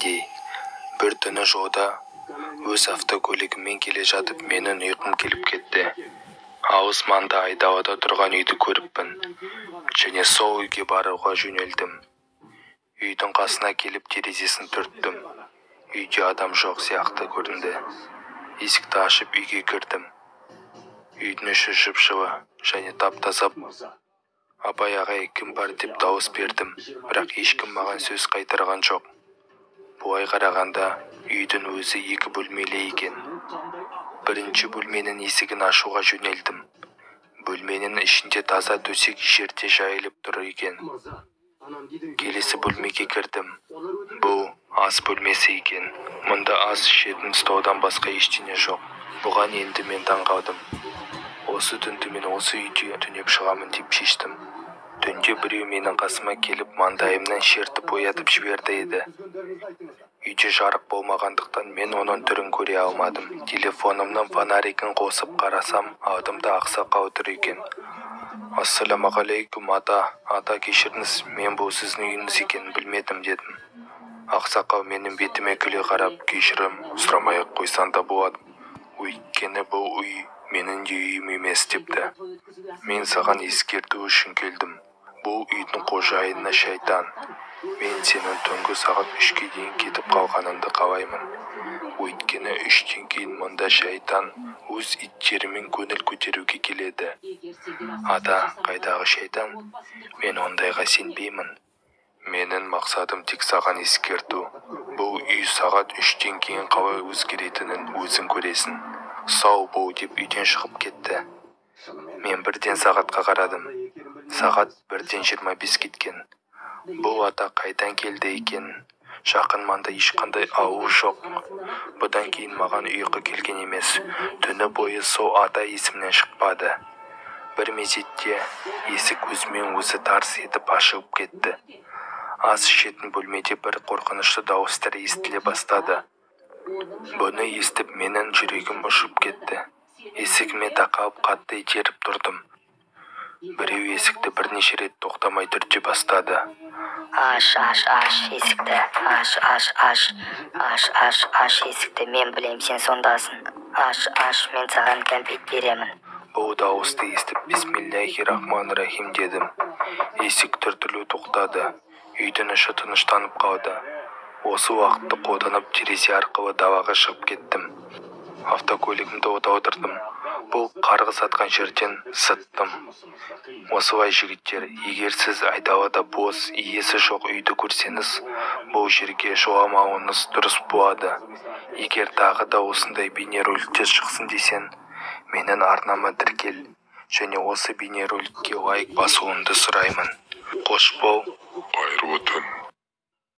дегендей. Бір түні жолда өз автокөлігіммен келе жатып менің ұйқым келіп кетті. Ауыз маңда айдалада тұрған үйді көріппін, және сол үйге баруға жөнелдім. Үйдің қасына келіп терезесін түрттім. Үйде адам жоқ сияқты көрінді. Есікті ашып үйге кірдім. Үйдің іші жып-жылы және тап-таза. Абай ағай, кім бар деп дауыс бердім, бірақ ешкім маған сөз қайтарған жоқ. Бұлай қарағанда үйдің өзі 2 бөлмелі екен. Бірінші бөлменің есігін ашуға жөнелдім. Бөлменің ішінде таза төсек жерде жайылып тұр екен. Келесі бөлмеге кірдім. Бұл ас бөлмесі екен. Мұнда ас ішетін столдан басқа ештеңе жоқ. Бұған енді мен таң қалдым. Осы түнді мен осы үйде түнеп шығамын деп шештім. Түнде біреу менің қасыма келіп маңдайымнан шертіп оятып жіберді еді. Үйде жарық болмағандықтан мен оның түрін көре алмадым. Телефонымның фонаригін қосып қарасам, алдымда ақсақал тұр екен. Ассаламағалейкум ата кешіріңіз, мен бұл сіздің үйіңіз екенін білмедім дедім. Ақсақал менің бетіме күле қарап, кешірім сұрамай-ақ қойсан да болады. Өйткені бұл үй менің де үйім емес депті. Мен саған ескерту үшін келдім. Бұл үйдің қожайыны шайтан. Мен сенің түнгі сағат 3-ке дейін кетіп қалғаныңды қалаймын. Өйткені 3-тен кейін мұнда шайтан өз иттерімен көңіл көтеруге келеді. Ата, қайдағы шайтан? Мен ондайға сенбеймін. Менің мақсатым тек саған ескерту. Бұл үй сағат 3-тен кейін қалай өзгеретінін өзің көресің. Сау бол деп үйден шығып кетті. Мен бірден сағатқа қарадым. Сағат 1:25 кеткен. Бұл ата қайдан келді екен? Жақын маңда ешқандай ауыл жоқ. Бұдан кейін маған ұйқы келген емес. Түні бойы сол ата есімнен шықпады. Бір мезетте есік өзімен өзі тарс етіп ашылып кетті. Ас ішетін бөлмеде бір қорқынышты дауыстар естіле бастады. Бұны естіп менің жүрегім ұшып кетті. Есігіме тақалып қатты итеріп тұрдым. Біреу есікті бірнеше рет тоқтамай түрте бастады. Аш есікті, аш есікті, мен білем сен сондасың. Аш, мен саған кәмпит беремін. Бұл дауысты естіп бисмиллахи-рахмани-рахим дедім. Есік түртілу тоқтады. Үйдің іші тыныштанып қалды. Осы уақытты қолданып терезе арқылы далаға шығып кеттім. Автокөлігімді оталдырдым. Бұл қарғыс атқан жерден сыттым. Осылай жігіттер, егер сіз айдалада бос, иесі жоқ үйді көрсеңіз, бұл жерге жоламауыңыз дұрыс болады. Егер тағы да осындай бейнероликтер шықсын десең, менің арнама тіркел, және осы бейнероликке лайк басуыңды сұраймын. Қош бол. Қайырлы түн.